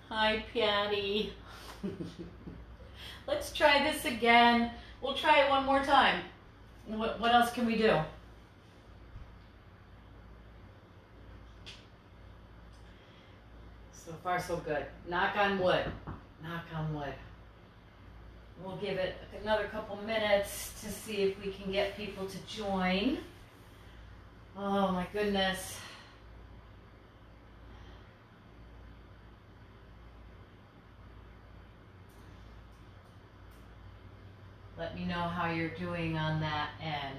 Hi, Patty. Let's try this again. We'll try it one more time. What else can we do? So far, so good. Knock on wood. Knock on wood. We'll give it another couple minutes to see if we can get people to join. Oh my goodness. Let me know how you're doing on that end.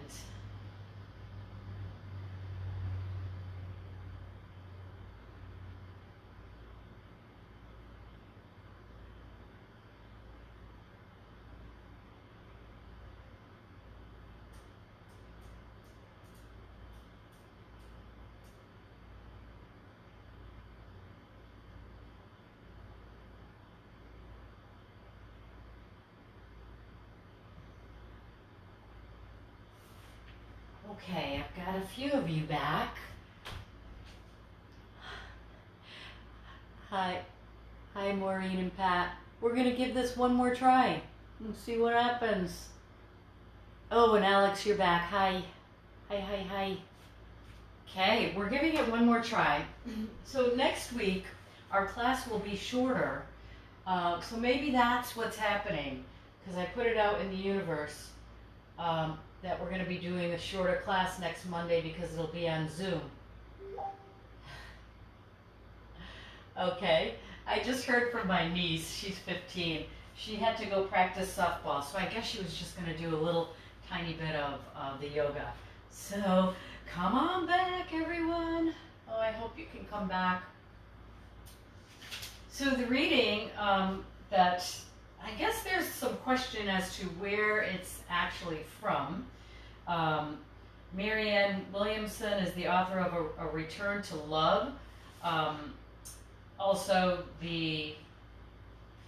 Okay, I've got a few of you back. Hi, Maureen and Pat. We're gonna give this one more try and see what happens. Oh, and Alex, you're back. Hi. Hi. Okay, we're giving it one more try. So next week, our class will be shorter. So maybe that's what's happening, because I put it out in the universe that we're going to be doing a shorter class next Monday because it'll be on Zoom. Okay, I just heard from my niece. She's 15. She had to go practice softball, so I guess she was just going to do a little tiny bit of the yoga. So come on back, everyone. Oh, I hope you can come back. So the reading that I guess there's some question as to where it's actually from. Marianne Williamson is the author of A Return to Love. Also, the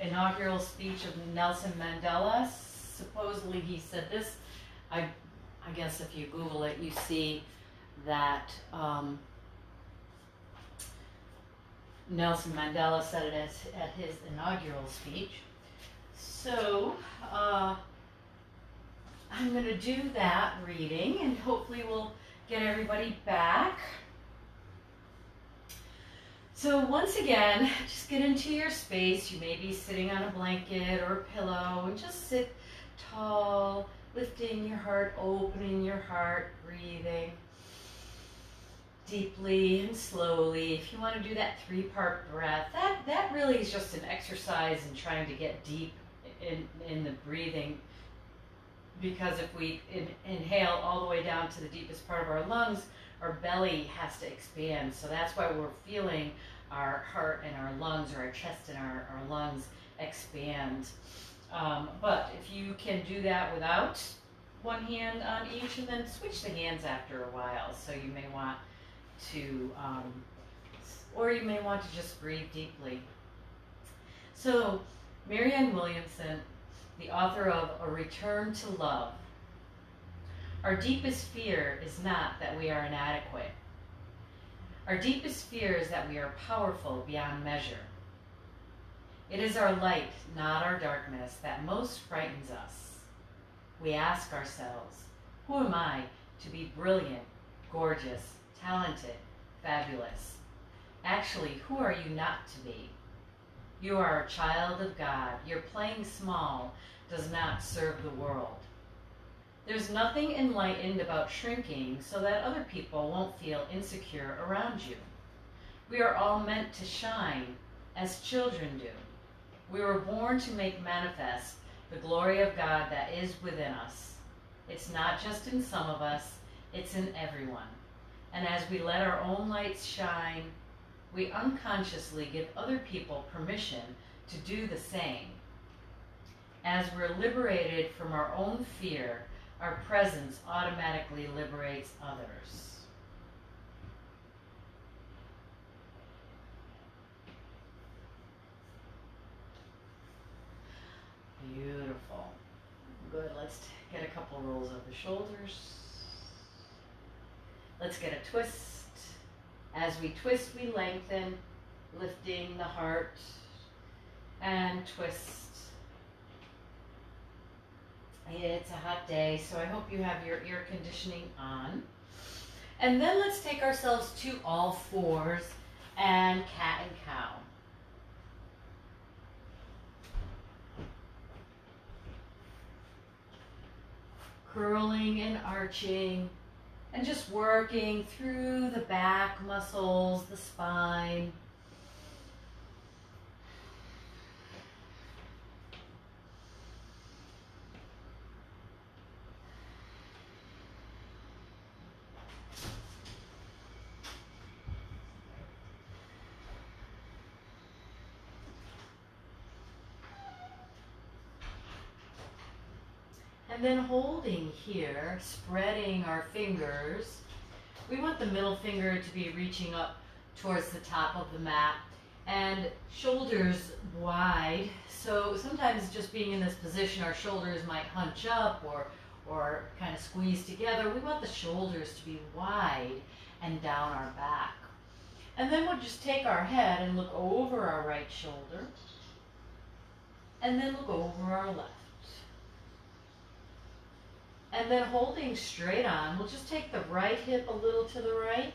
inaugural speech of Nelson Mandela. Supposedly he said this. I guess if you Google it, you see that Nelson Mandela said it at his inaugural speech. So I'm going to do that reading, and hopefully we'll get everybody back. So once again, just get into your space. You may be sitting on a blanket or a pillow, and just sit tall, lifting your heart, opening your heart, breathing deeply and slowly. If you want to do that 3-part breath, that really is just an exercise in trying to get deep in the breathing, because if we inhale all the way down to the deepest part of our lungs, our belly has to expand. So that's why we're feeling our heart and our lungs, or our chest and our lungs expand. But if you can do that without one hand on each, and then switch the hands after a while. So you may want to, or you may want to just breathe deeply. So Marianne Williamson, the author of A Return to Love. Our deepest fear is not that we are inadequate. Our deepest fear is that we are powerful beyond measure. It is our light, not our darkness, that most frightens us. We ask ourselves, who am I to be brilliant, gorgeous, talented, fabulous? Actually, who are you not to be? You are a child of God. Your playing small does not serve the world. There's nothing enlightened about shrinking so that other people won't feel insecure around you. We are all meant to shine as children do. We were born to make manifest the glory of God that is within us. It's not just in some of us, it's in everyone. And as we let our own lights shine, we unconsciously give other people permission to do the same. As we're liberated from our own fear, our presence automatically liberates others. Beautiful. Good. Let's get a couple rolls of the shoulders. Let's get a twist. As we twist, we lengthen, lifting the heart, and twist. It's a hot day, so I hope you have your air conditioning on. And then let's take ourselves to all fours and cat and cow. Curling and arching and just working through the back muscles, the spine. And then holding here, spreading our fingers. We want the middle finger to be reaching up towards the top of the mat and shoulders wide. So sometimes just being in this position, our shoulders might hunch up or kind of squeeze together. We want the shoulders to be wide and down our back. And then we'll just take our head and look over our right shoulder and then look over our left. And then holding straight on, we'll just take the right hip a little to the right,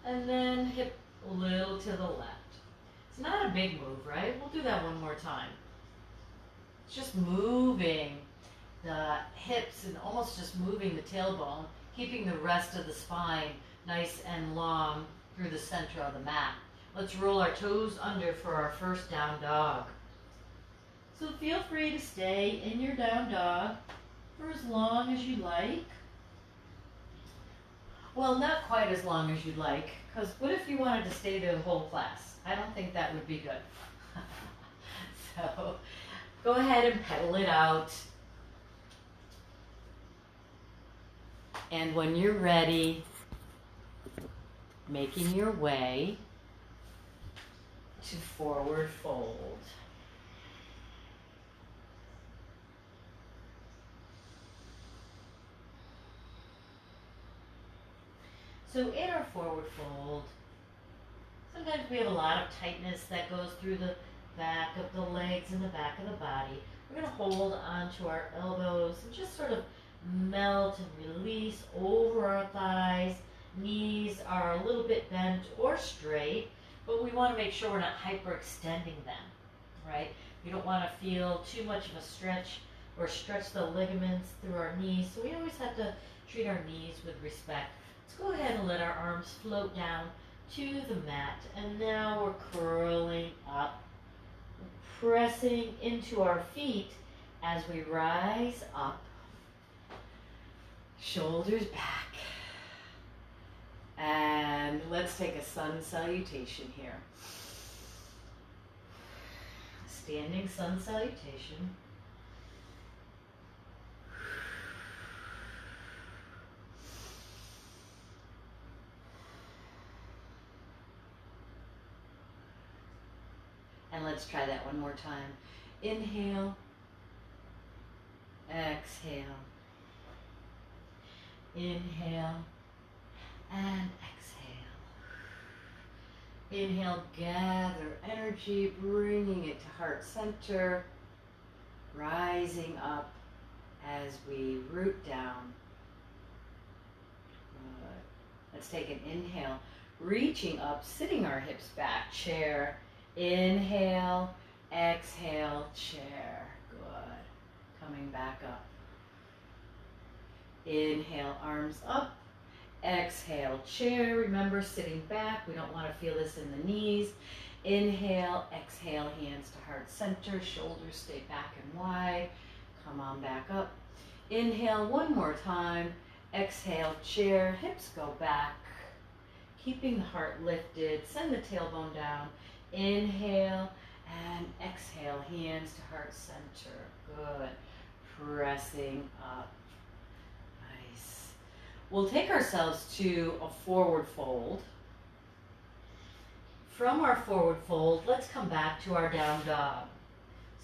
and then hip a little to the left. It's not a big move, right? We'll do that one more time. It's just moving the hips and almost just moving the tailbone, keeping the rest of the spine nice and long through the center of the mat. Let's roll our toes under for our first down dog. So feel free to stay in your down dog for as long as you like. Well, not quite as long as you'd like, because what if you wanted to stay the whole class? I don't think that would be good. So go ahead and pedal it out. And when you're ready, making your way to forward fold. So in our forward fold, sometimes we have a lot of tightness that goes through the back of the legs and the back of the body. We're going to hold onto our elbows and just sort of melt and release over our thighs. Knees are a little bit bent or straight, but we want to make sure we're not hyperextending them, right? We don't want to feel too much of a stretch or stretch the ligaments through our knees. So we always have to treat our knees with respect. Let's go ahead and let our arms float down to the mat. And now we're curling up, pressing into our feet as we rise up. Shoulders back. And let's take a sun salutation here. Standing sun salutation. And let's try that one more time. Inhale, exhale, inhale, and exhale. Inhale, gather energy, bringing it to heart center, rising up as we root down. Good. Let's take an inhale, reaching up, sitting our hips back, chair. Inhale, exhale, chair. Good. Coming back up. Inhale, arms up. Exhale, chair. Remember, sitting back. We don't want to feel this in the knees. Inhale, exhale, hands to heart center. Shoulders stay back and wide. Come on back up. Inhale one more time. Exhale, chair. Hips go back. Keeping the heart lifted. Send the tailbone down. Inhale and exhale, hands to heart center. Good. Pressing up. Nice. We'll take ourselves to a forward fold. From our forward fold, let's come back to our down dog.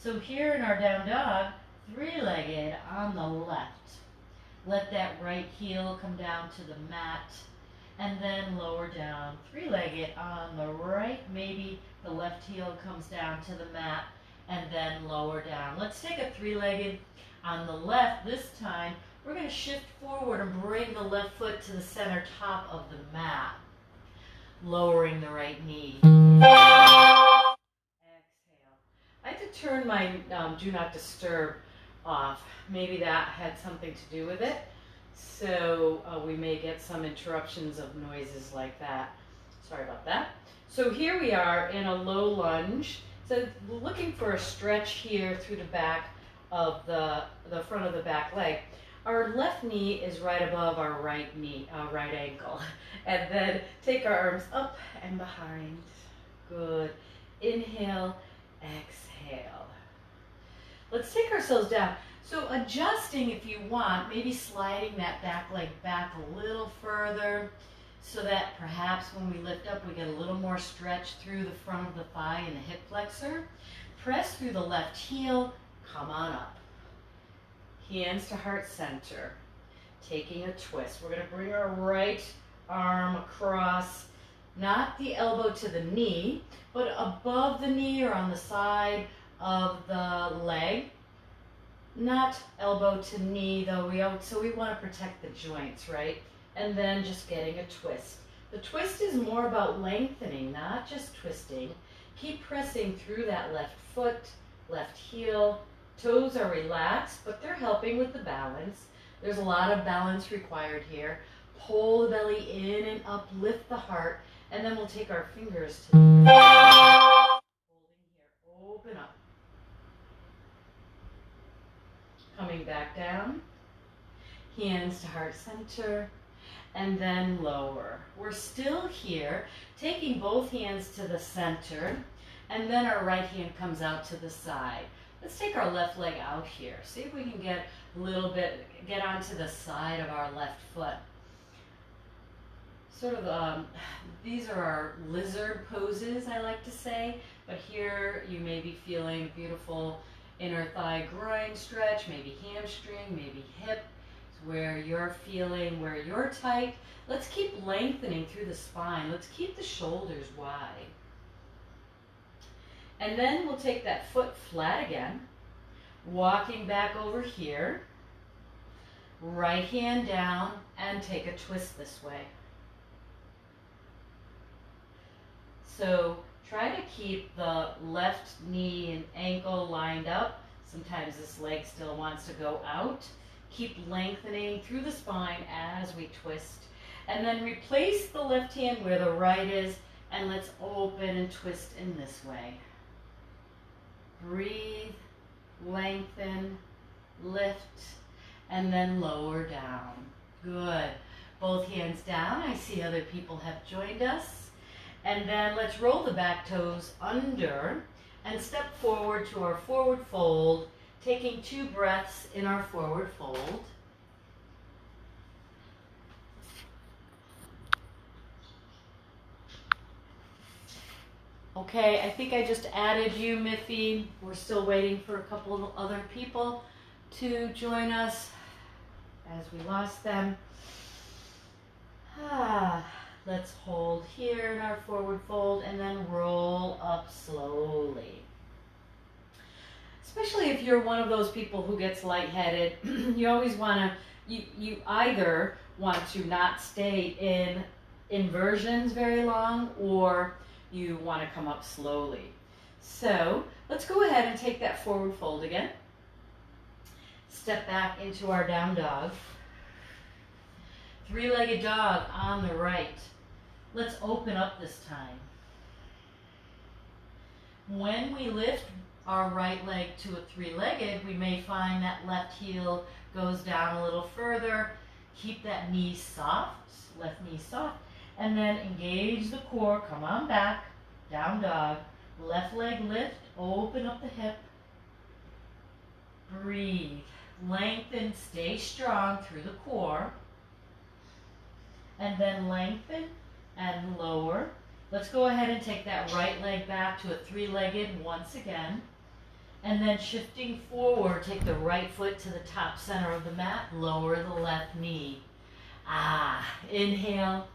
So here in our down dog, three-legged on the left. Let that right heel come down to the mat, and then lower down. Three-legged on the right, maybe the left heel comes down to the mat, and then lower down. Let's take a three-legged on the left. This time, we're going to shift forward and bring the left foot to the center top of the mat, lowering the right knee. Exhale. I had to turn my Do Not Disturb off. Maybe that had something to do with it. So we may get some interruptions of noises like that. Sorry about that. So here we are in a low lunge. So looking for a stretch here through the back of the front of the back leg. Our left knee is right above our right knee, right ankle. And then take our arms up and behind. Good. Inhale, exhale. Let's take ourselves down. So adjusting if you want, maybe sliding that back leg back a little further so that perhaps when we lift up we get a little more stretch through the front of the thigh and the hip flexor. Press through the left heel, come on up. Hands to heart center. Taking a twist. We're going to bring our right arm across, not the elbow to the knee, but above the knee or on the side of the leg. Not elbow to knee though, so we want to protect the joints, right? And then just getting a twist. The twist is more about lengthening, not just twisting. Keep pressing through that left foot, left heel. Toes are relaxed, but they're helping with the balance. There's a lot of balance required here. Pull the belly in and up, lift the heart, and then we'll take our fingers to the holding here. Open up. Coming back down, hands to heart center, and then lower. We're still here, taking both hands to the center, and then our right hand comes out to the side. Let's take our left leg out here. See if we can get a little bit, get onto the side of our left foot. Sort of, these are our lizard poses, I like to say, but here you may be feeling beautiful inner thigh groin stretch, maybe hamstring, maybe hip. It's where you're feeling, where you're tight. Let's keep lengthening through the spine. Let's keep the shoulders wide. And then we'll take that foot flat again, walking back over here, right hand down, and take a twist this way. So try to keep the left knee and ankle lined up. Sometimes this leg still wants to go out. Keep lengthening through the spine as we twist. And then replace the left hand where the right is, and let's open and twist in this way. Breathe, lengthen, lift, and then lower down. Good. Both hands down. I see other people have joined us. And then let's roll the back toes under and step forward to our forward fold, taking 2 breaths in our forward fold. Okay, I think I just added you, Miffy. We're still waiting for a couple of other people to join us as we lost them. Let's hold here in our forward fold and then roll up slowly. Especially if you're one of those people who gets lightheaded, you always want to, you either want to not stay in inversions very long, or you want to come up slowly. So let's go ahead and take that forward fold again. Step back into our down dog. 3-legged dog on the right. Let's open up this time. When we lift our right leg to a 3-legged, we may find that left heel goes down a little further. Keep that knee soft, left knee soft, and then engage the core. Come on back, down dog. Left leg lift, open up the hip. Breathe, lengthen, stay strong through the core. And then lengthen and lower. Let's go ahead and take that right leg back to a 3-legged once again. And then shifting forward, take the right foot to the top center of the mat, lower the left knee. Inhale,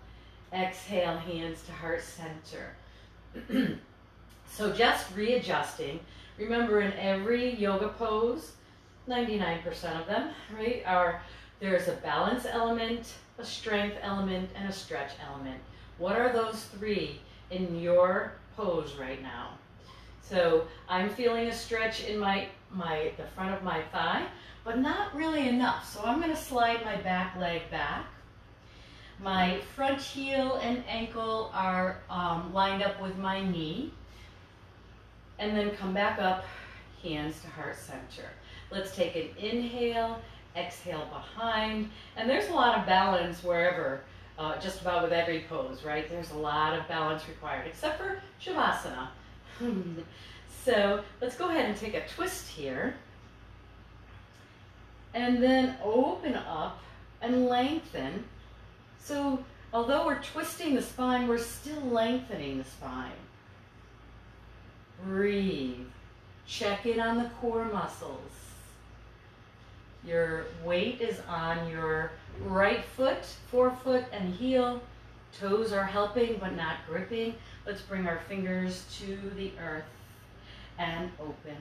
exhale, hands to heart center. So just readjusting. Remember, in every yoga pose, 99% of them, right, there's a balance element, a strength element, and a stretch element. What are those three in your pose right now? So I'm feeling a stretch in the front of my thigh, but not really enough. So I'm going to slide my back leg back. My front heel and ankle are lined up with my knee. And then come back up, hands to heart center. Let's take an inhale, exhale behind. And there's a lot of balance wherever, just about with every pose, right? There's a lot of balance required, except for Shavasana. So let's go ahead and take a twist here. And then open up and lengthen. So although we're twisting the spine, we're still lengthening the spine. Breathe. Check in on the core muscles. Your weight is on your right foot, forefoot, and heel. Toes are helping but not gripping. Let's bring our fingers to the earth and open.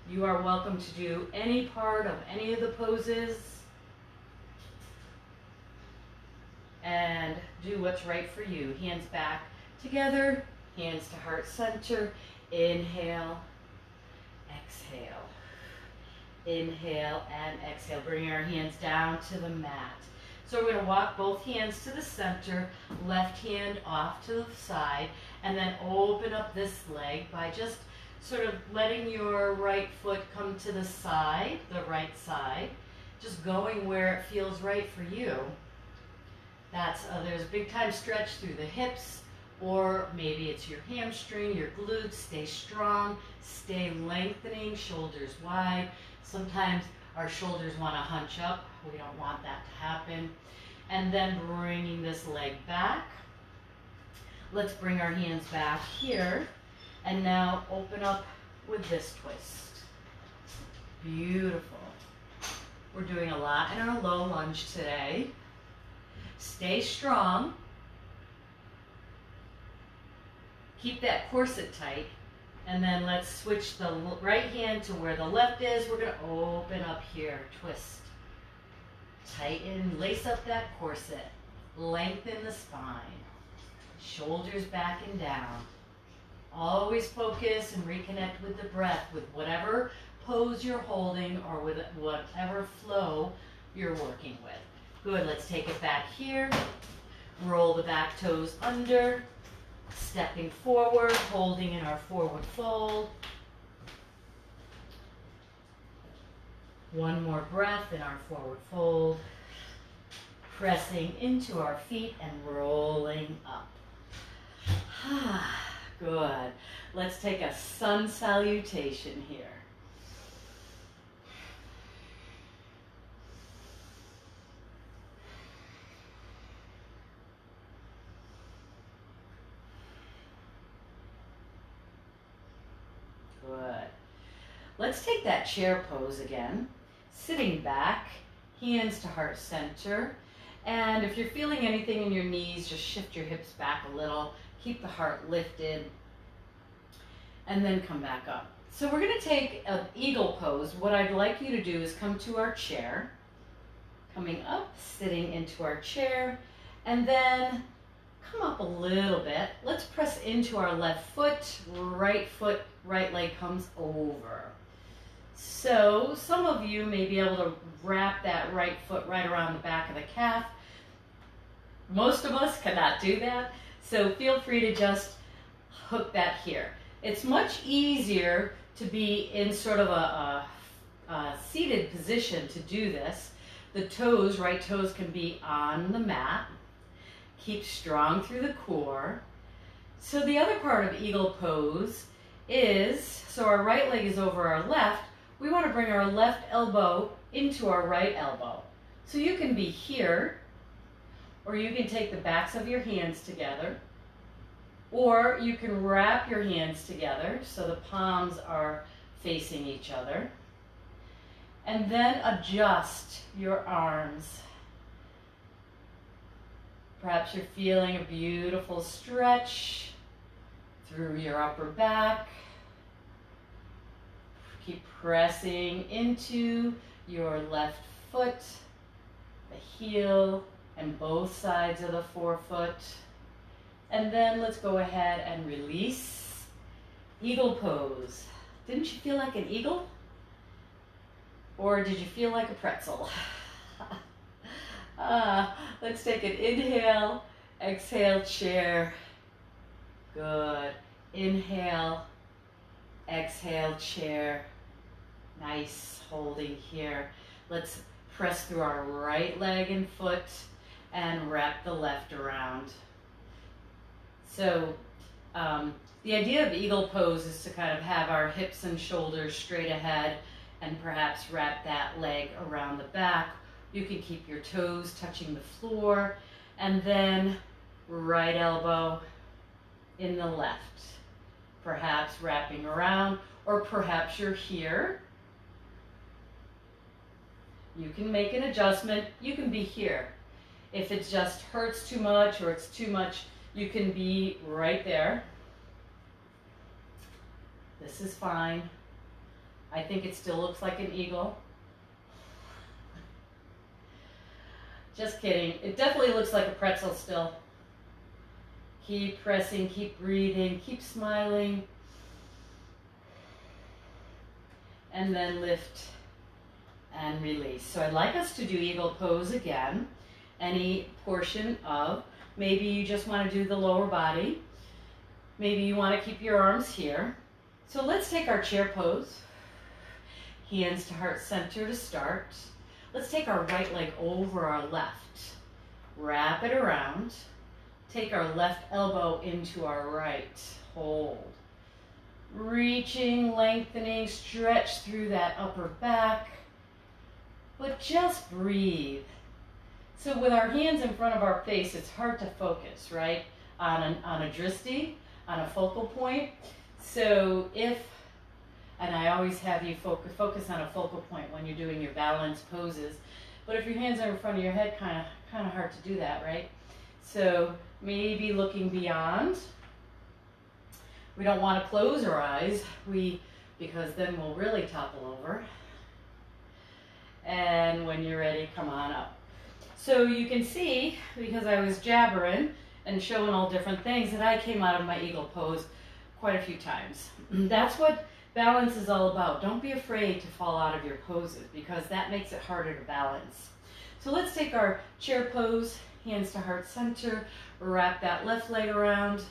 You are welcome to do any part of any of the poses and do what's right for you. Hands back together. Hands to heart center. Inhale, exhale. Inhale and exhale. Bring our hands down to the mat. So we're going to walk both hands to the center, left hand off to the side, and then open up this leg by just sort of letting your right foot come to the side, the right side, just going where it feels right for you. There's a big time stretch through the hips, or maybe it's your hamstring, your glutes. Stay strong, stay lengthening, shoulders wide. Sometimes our shoulders want to hunch up. We don't want that to happen. And then bringing this leg back. Let's bring our hands back here. And now open up with this twist. Beautiful. We're doing a lot in our low lunge today. Stay strong. Keep that corset tight, and then let's switch the right hand to where the left is. We're going to open up here, twist, tighten, lace up that corset, lengthen the spine, shoulders back and down. Always focus and reconnect with the breath, with whatever pose you're holding or with whatever flow you're working with. Good, let's take it back here, roll the back toes under, stepping forward, holding in our forward fold. One more breath in our forward fold. Pressing into our feet and rolling up. Good. Let's take a sun salutation here. Good. Let's take that chair pose again. Sitting back, hands to heart center. And if you're feeling anything in your knees, just shift your hips back a little. Keep the heart lifted. And then come back up. So we're going to take an eagle pose. What I'd like you to do is come to our chair. Coming up, sitting into our chair. And then come up a little bit. Let's press into our left foot, right leg comes over. So some of you may be able to wrap that right foot right around the back of the calf. Most of us cannot do that, so feel free to just hook that here. It's much easier to be in sort of a seated position to do this. The toes, right toes, can be on the mat. Keep strong through the core. So the other part of eagle pose is, so our right leg is over our left, we want to bring our left elbow into our right elbow. So you can be here, or you can take the backs of your hands together, Or you can wrap your hands together so the palms are facing each other. And then adjust your arms. Perhaps you're feeling a beautiful stretch through your upper back. Keep pressing into your left foot, the heel, and both sides of the forefoot. And then let's go ahead and release. Eagle pose. Didn't you feel like an eagle? Or did you feel like a pretzel? Let's take an inhale, exhale, chair. Good. Inhale, exhale, chair. Nice, holding here. Let's press through our right leg and foot and wrap the left around. So the idea of eagle pose is to kind of have our hips and shoulders straight ahead and perhaps wrap that leg around the back. You can keep your toes touching the floor, and then right elbow in the left, perhaps wrapping around, or perhaps you're here. You can make an adjustment. You can be here. If it just hurts too much or it's too much, you can be right there. This is fine. I think it still looks like an eagle. Just kidding. It definitely looks like a pretzel still. Keep pressing, keep breathing, keep smiling. And then lift and release. So I'd like us to do eagle pose again. Any portion of, maybe you just want to do the lower body. Maybe you want to keep your arms here. So let's take our chair pose. Hands to heart center to start. Let's take our right leg over our left. Wrap it around. Take our left elbow into our right. Hold. Reaching, lengthening, stretch through that upper back. But just breathe. So with our hands in front of our face, it's hard to focus, right? On a drishti, on a focal point. So and I always have you focus on a focal point when you're doing your balance poses. But if your hands are in front of your head, kind of hard to do that, right? So maybe looking beyond. We don't want to close our eyes, because then we'll really topple over. And when you're ready, come on up. So you can see, because I was jabbering and showing all different things, that I came out of my eagle pose quite a few times. That's what balance is all about. Don't be afraid to fall out of your poses, because that makes it harder to balance. So let's take our chair pose, hands to heart center, wrap that left leg around,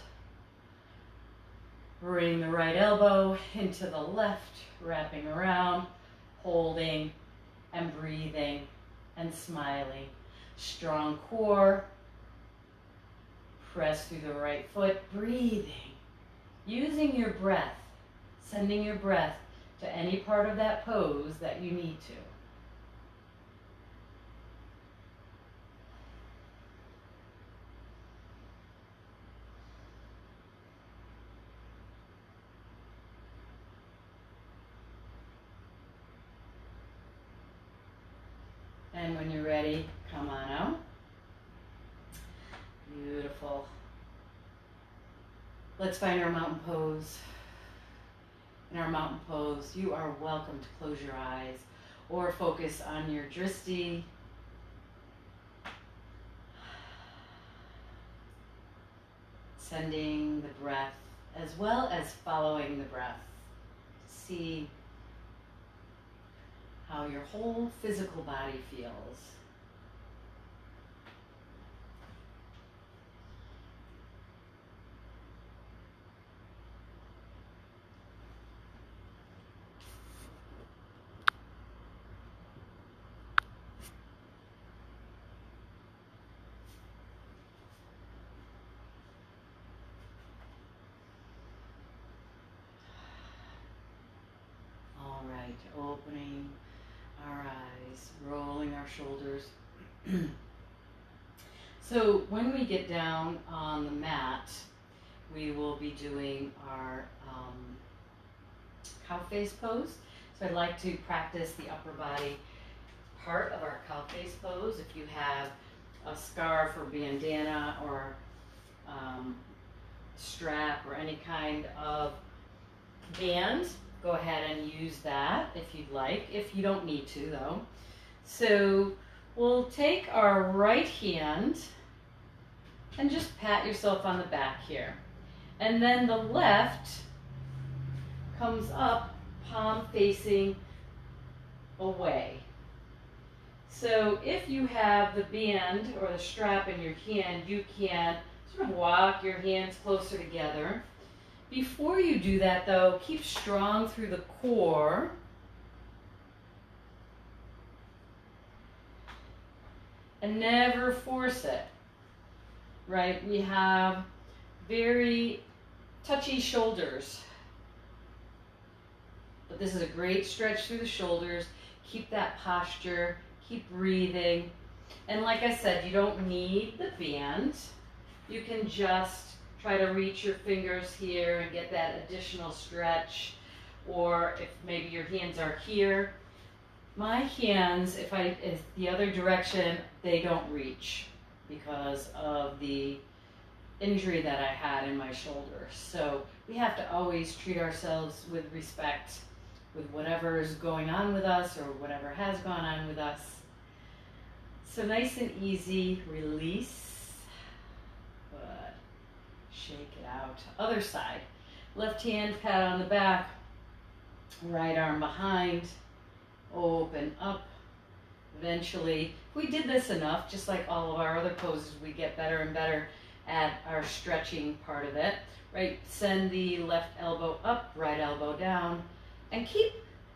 bring the right elbow into the left, wrapping around, holding and breathing and smiling. Strong core, press through the right foot, breathing, using your breath. Sending your breath to any part of that pose that you need to. And when you're ready, come on out. Beautiful. Let's find our mountain pose. In our mountain pose, you are welcome to close your eyes or focus on your drishti. Sending the breath as well as following the breath. See how your whole physical body feels. Opening our eyes, rolling our shoulders. So when we get down on the mat, we will be doing our cow face pose. So I'd like to practice the upper body part of our cow face pose. If you have a scarf or bandana or strap or any kind of band, go ahead and use that if you'd like. If you don't need to though. So we'll take our right hand and just pat yourself on the back here. And then the left comes up, palm facing away. So if you have the band or the strap in your hand, you can sort of walk your hands closer together. Before you do that though, keep strong through the core. And never force it, right? We have very touchy shoulders. But this is a great stretch through the shoulders. Keep that posture, keep breathing. And like I said, you don't need the band. You can just try to reach your fingers here and get that additional stretch. Or if maybe your hands are here, my hands, if the other direction, they don't reach because of the injury that I had in my shoulder. So we have to always treat ourselves with respect with whatever is going on with us or whatever has gone on with us. So nice and easy, release, good, shake it out. Other side, left hand pat on the back, right arm behind, open up. Eventually, if we did this enough, just like all of our other poses, we get better and better at our stretching part of it, right? Send the left elbow up, right elbow down, and keep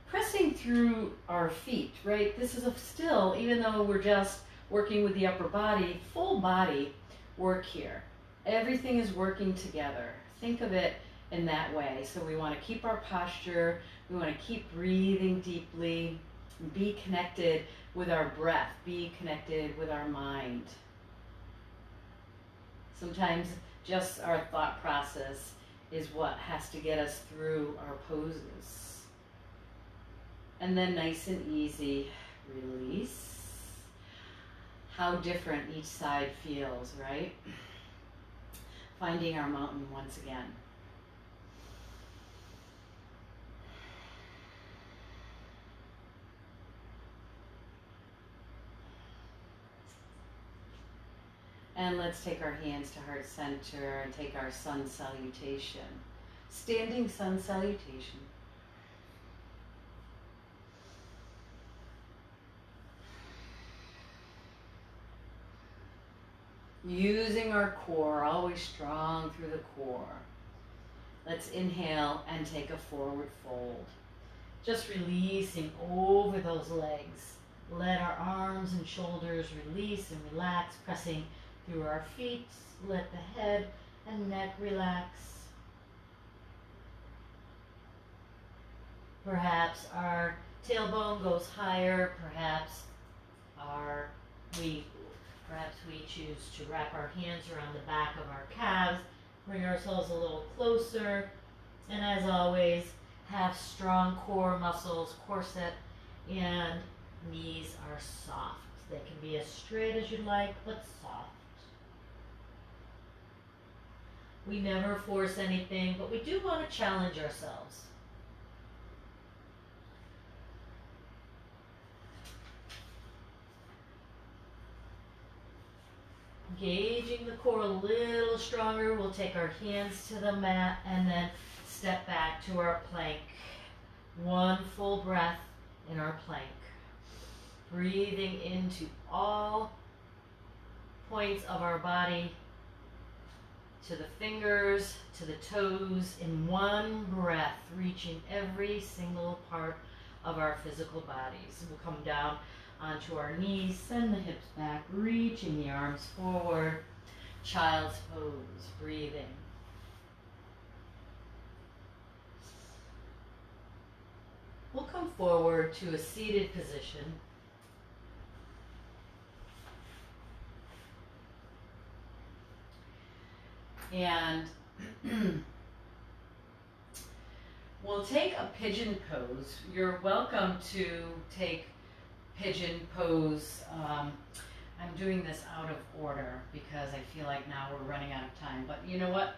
pressing through our feet, right? This is still, even though we're just working with the upper body, full body work here. Everything is working together. Think of it in that way. So we want to keep our posture, we want to keep breathing deeply, be connected with our breath, be connected with our mind. Sometimes just our thought process is what has to get us through our poses. And then nice and easy, release. How different each side feels, right? Finding our mountain once again. And let's take our hands to heart center and take our sun salutation. Standing sun salutation. Using our core, always strong through the core. Let's inhale and take a forward fold. Just releasing over those legs. Let our arms and shoulders release and relax, pressing through our feet. Let the head and neck relax. Perhaps our tailbone goes higher. Perhaps we choose to wrap our hands around the back of our calves, bring ourselves a little closer, and as always, have strong core muscles, corset, and knees are soft. They can be as straight as you'd like, but soft. We never force anything, but we do want to challenge ourselves. Engaging the core a little stronger, we'll take our hands to the mat and then step back to our plank. One full breath in our plank. Breathing into all points of our body, to the fingers, to the toes, in one breath, reaching every single part of our physical bodies. We'll come down onto our knees, send the hips back, reaching the arms forward. Child's pose, breathing. We'll come forward to a seated position. And We'll take a pigeon pose. You're welcome to take pigeon pose. I'm doing this out of order because I feel like now we're running out of time. But you know what?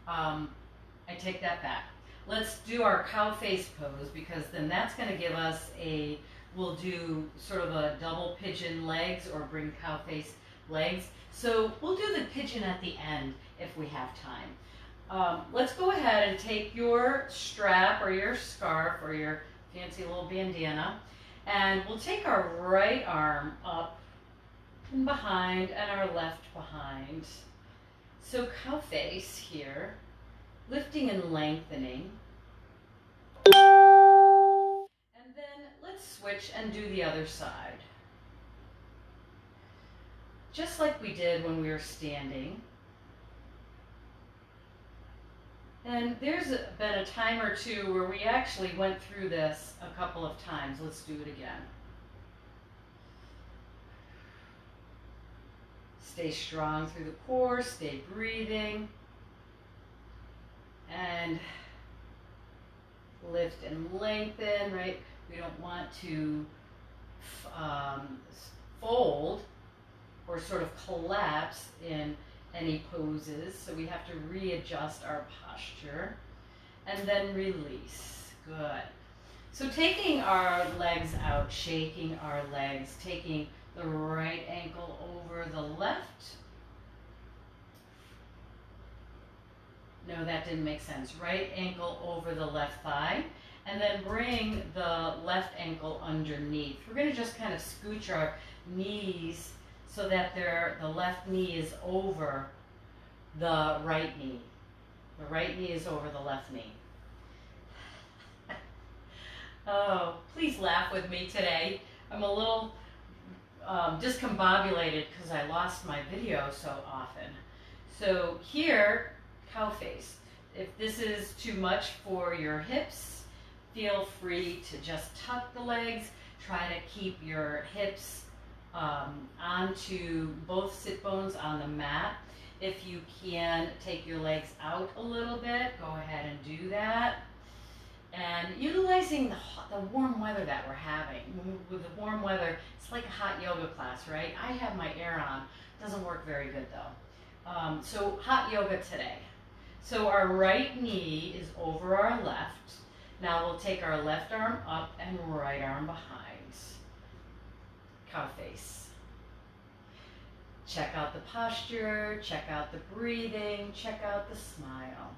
I take that back. Let's do our cow face pose, because then that's going to give us we'll do sort of a double pigeon legs, or bring cow face legs. So we'll do the pigeon at the end if we have time. Let's go ahead and take your strap or your scarf or your fancy little bandana, and we'll take our right arm up and behind and our left behind. So cow face here, lifting and lengthening. And then let's switch and do the other side. Just like we did when we were standing. And there's been a time or two where we actually went through this a couple of times. Let's do it again. Stay strong through the core, stay breathing. And lift and lengthen, right? We don't want to fold or sort of collapse in any poses, so we have to readjust our posture. And then release. Good. So taking our legs out, shaking our legs, taking the right ankle over the left. No, that didn't make sense. Right ankle over the left thigh, and then bring the left ankle underneath. We're going to just kind of scooch our knees so that the left knee is over the right knee. The right knee is over the left knee. Oh, please laugh with me today. I'm a little discombobulated because I lost my video so often. So here, cow face. If this is too much for your hips, feel free to just tuck the legs. Try to keep your hips onto both sit bones on the mat. If you can take your legs out a little bit, go ahead and do that. And utilizing the warm weather that we're having. With the warm weather, it's like a hot yoga class, right? I have my air on. Doesn't work very good though. So hot yoga today. So our right knee is over our left. Now we'll take our left arm up and right arm behind. Cow face. Check out the posture, check out the breathing, check out the smile.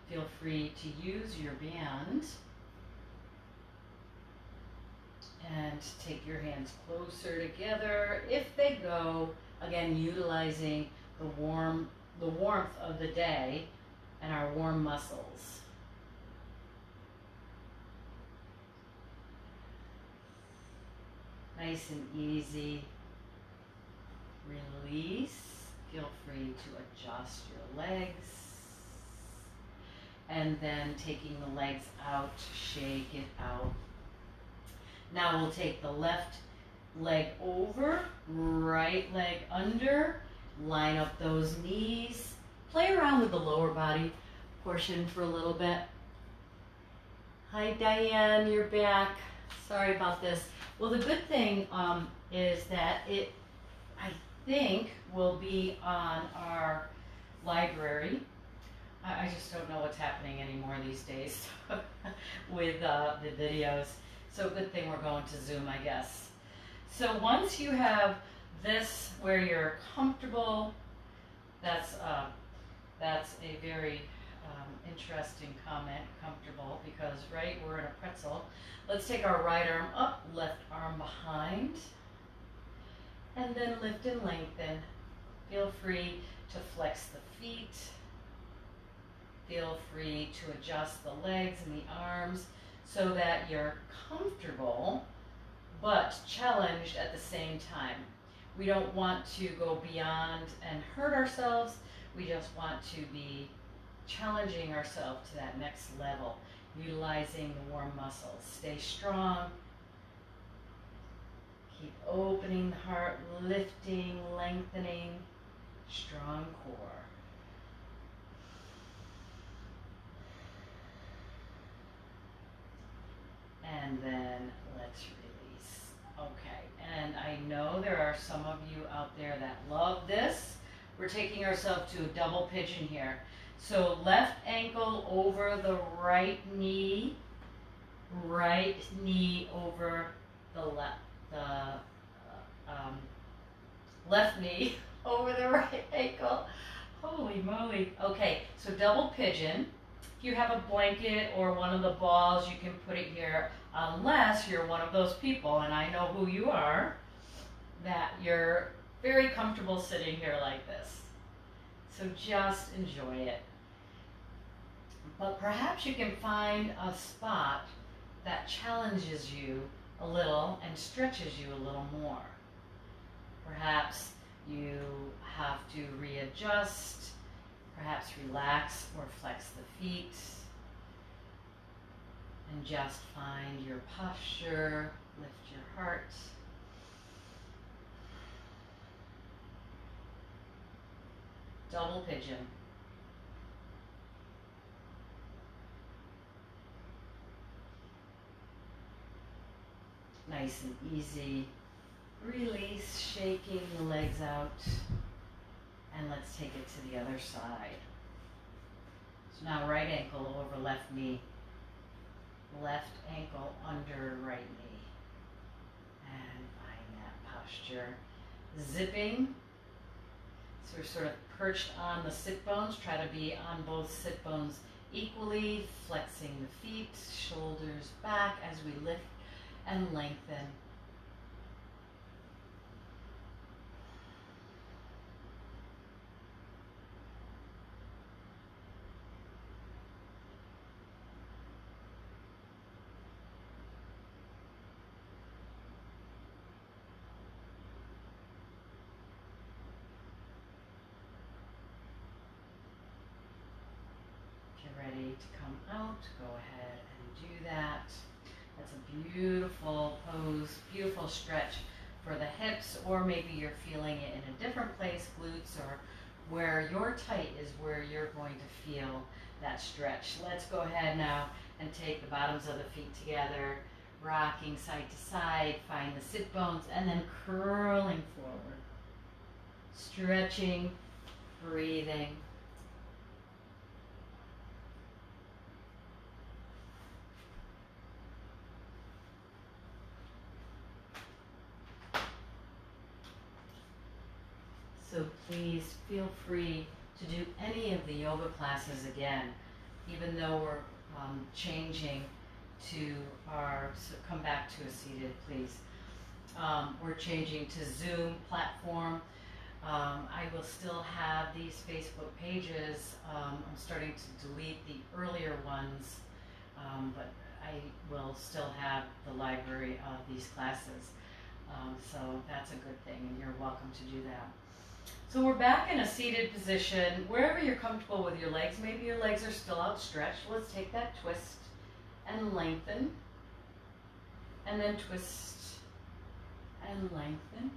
Feel free to use your band and take your hands closer together if they go. Again, utilizing the warmth of the day and our warm muscles. Nice and easy. Release. Feel free to adjust your legs. And then taking the legs out, shake it out. Now we'll take the left leg over, right leg under, line up those knees, play around with the lower body portion for a little bit. Hi Diane, you're back. Sorry about this. Well, the good thing is that it, I think, will be on our library. I just don't know what's happening anymore these days with the videos. So good thing we're going to Zoom, I guess. So once you have this where you're comfortable, that's a very interesting comment, comfortable, because right, we're in a pretzel. Let's take our right arm up, left arm behind, and then lift and lengthen. Feel free to flex the feet. Feel free to adjust the legs and the arms so that you're comfortable but challenged at the same time. We don't want to go beyond and hurt ourselves. We just want to be challenging ourselves to that next level, utilizing the warm muscles. Stay strong. Keep opening the heart, lifting, lengthening, strong core. And then let's release. Okay, and I know there are some of you out there that love this. We're taking ourselves to a double pigeon here. So left ankle over the right knee over the left knee over the right ankle. Holy moly. Okay, so double pigeon. If you have a blanket or one of the balls, you can put it here, unless you're one of those people, and I know who you are, that you're very comfortable sitting here like this. So just enjoy it. But perhaps you can find a spot that challenges you a little and stretches you a little more. Perhaps you have to readjust, perhaps relax or flex the feet, and just find your posture, lift your heart. Double pigeon. Nice and easy. Release, shaking the legs out. And let's take it to the other side. So now right ankle over left knee. Left ankle under right knee. And find that posture. Zipping. So we're sort of perched on the sit bones. Try to be on both sit bones equally. Flexing the feet, shoulders back as we lift and lengthen. Get ready to come out. Go ahead and do that. That's a beautiful pose, beautiful stretch for the hips, or maybe you're feeling it in a different place, glutes, or where your tight is where you're going to feel that stretch. Let's go ahead now and take the bottoms of the feet together, rocking side to side, find the sit bones, and then curling forward. Stretching, breathing. So please feel free to do any of the yoga classes again, even though we're changing to come back to a seated, please. We're changing to Zoom platform. I will still have these Facebook pages. I'm starting to delete the earlier ones, but I will still have the library of these classes. So that's a good thing, and you're welcome to do that. So we're back in a seated position, wherever you're comfortable with your legs. Maybe your legs are still outstretched. Let's take that twist and lengthen, and then twist and lengthen.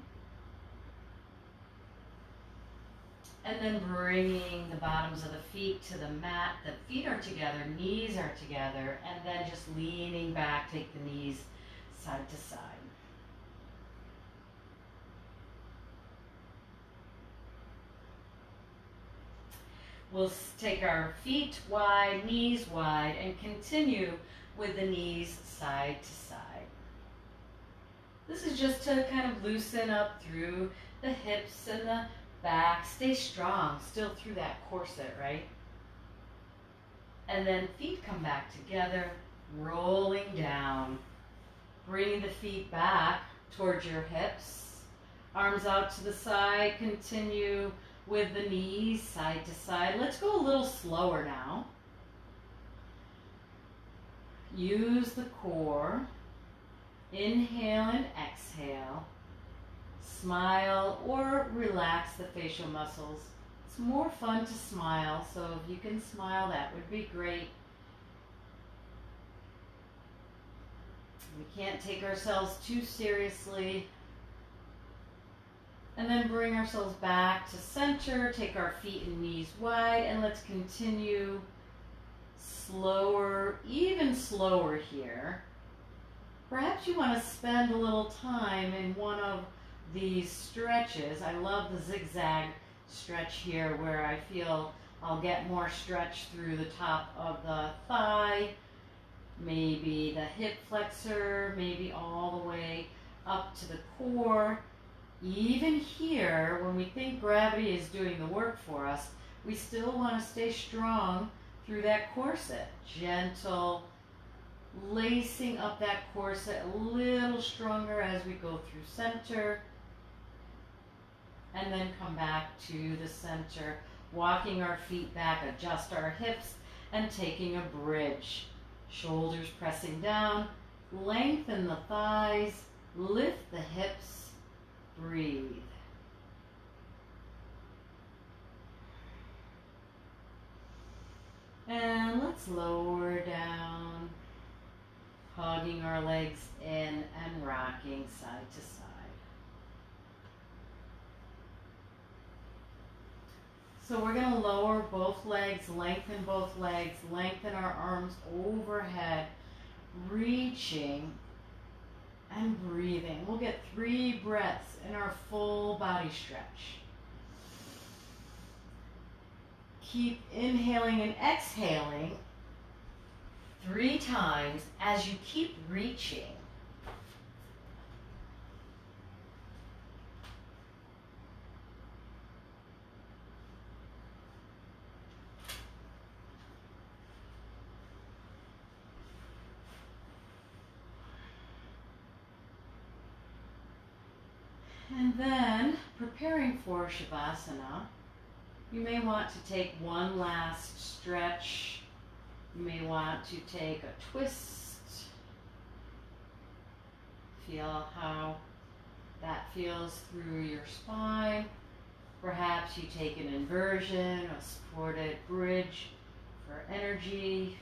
And then bringing the bottoms of the feet to the mat. The feet are together, knees are together, and then just leaning back, take the knees side to side. We'll take our feet wide, knees wide, and continue with the knees side to side. This is just to kind of loosen up through the hips and the back. Stay strong, still through that corset, right? And then feet come back together, rolling down. Bring the feet back towards your hips. Arms out to the side, continue with the knees side to side. Let's go a little slower now. Use the core. Inhale and exhale. Smile or relax the facial muscles. It's more fun to smile, so if you can smile, that would be great. We can't take ourselves too seriously. And then bring ourselves back to center, take our feet and knees wide, and let's continue slower, even slower here. Perhaps you want to spend a little time in one of these stretches. I love the zigzag stretch here where I feel I'll get more stretch through the top of the thigh, maybe the hip flexor, maybe all the way up to the core. Even here, when we think gravity is doing the work for us, we still want to stay strong through that corset. Gentle, lacing up that corset a little stronger as we go through center. And then come back to the center, walking our feet back, adjust our hips, and taking a bridge. Shoulders pressing down, lengthen the thighs, lift the hips, breathe. And let's lower down, hugging our legs in and rocking side to side. So we're going to lower both legs, lengthen our arms overhead, reaching and breathing. We'll get 3 breaths in our full body stretch. Keep inhaling and exhaling 3 times as you keep reaching. And then, preparing for Shavasana, you may want to take one last stretch. You may want to take a twist. Feel how that feels through your spine. Perhaps you take an inversion, a supported bridge for energy.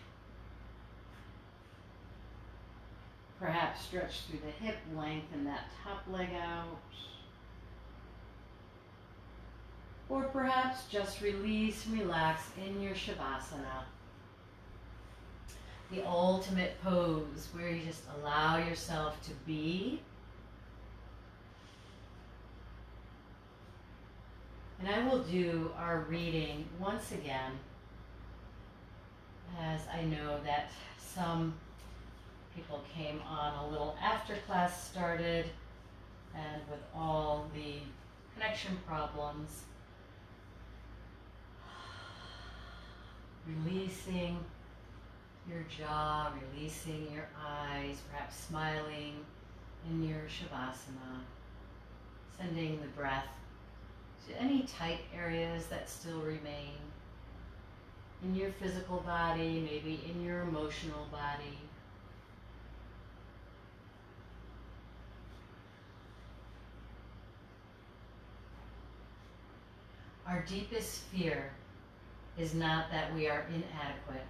Perhaps stretch through the hip, lengthen that top leg out. Or perhaps just release and relax in your Shavasana. The ultimate pose where you just allow yourself to be. And I will do our reading once again, as I know that some people came on a little after class started, and with all the connection problems, releasing your jaw, releasing your eyes, perhaps smiling in your Shavasana, sending the breath to any tight areas that still remain in your physical body, maybe in your emotional body. Our deepest fear is not that we are inadequate.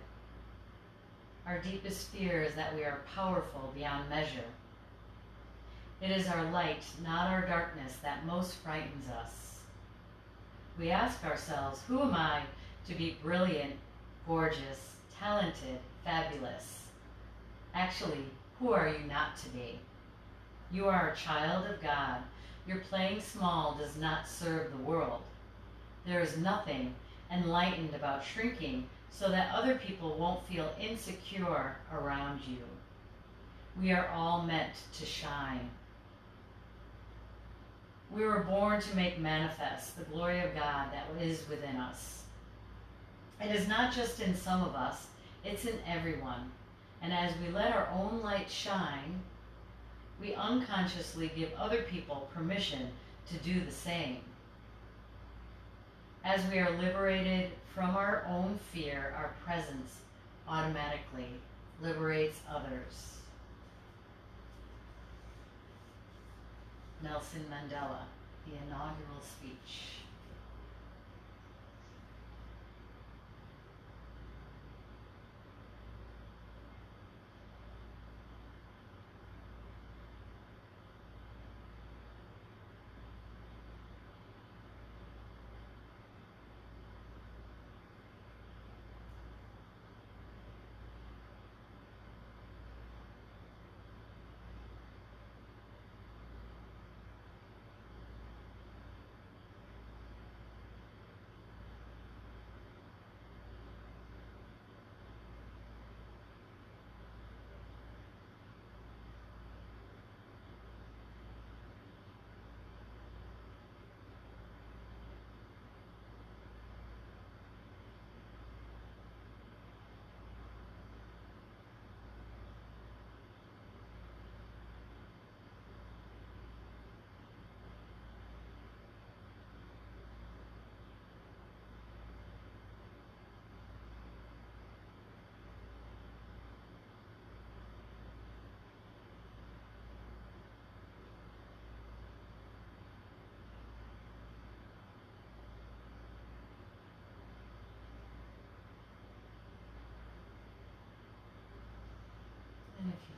Our deepest fear is that we are powerful beyond measure. It is our light, not our darkness, that most frightens us. We ask ourselves, who am I to be brilliant, gorgeous, talented, fabulous? Actually, who are you not to be? You are a child of God. Your playing small does not serve the world. There is nothing enlightened about shrinking so that other people won't feel insecure around you. We are all meant to shine. We were born to make manifest the glory of God that is within us. It is not just in some of us, it's in everyone. And as we let our own light shine, we unconsciously give other people permission to do the same. As we are liberated from our own fear, our presence automatically liberates others. Nelson Mandela, the inaugural speech.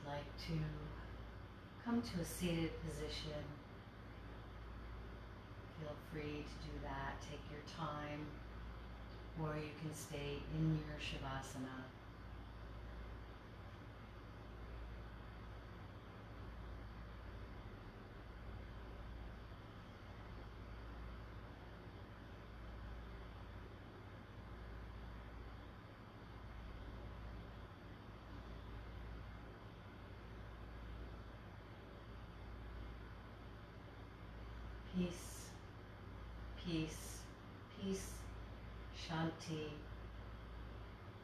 like to come to a seated position, feel free to do that. Take your time, or you can stay in your Shavasana. Peace, peace, peace, Shanti,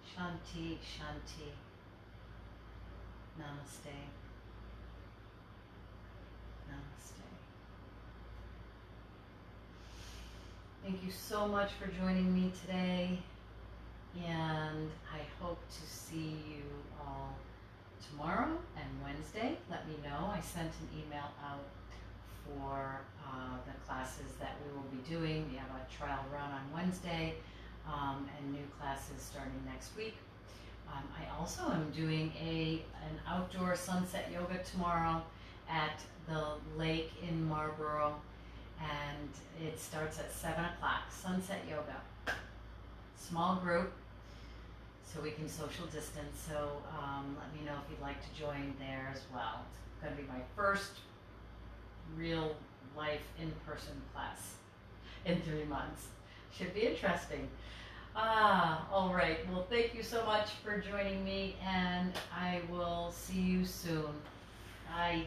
Shanti, Shanti. Namaste, Namaste. Thank you so much for joining me today, and I hope to see you all tomorrow and Wednesday. Let me know. I sent an email out for the classes that we will be doing. We have a trial run on Wednesday and new classes starting next week. I also am doing an outdoor sunset yoga tomorrow at the lake in Marlborough, and it starts at 7 o'clock. Sunset yoga, small group, so we can social distance. So let me know if you'd like to join there as well. It's going to be my first real life in-person class in 3 months. Should be interesting. All right. Well, thank you so much for joining me, and I will see you soon. Bye.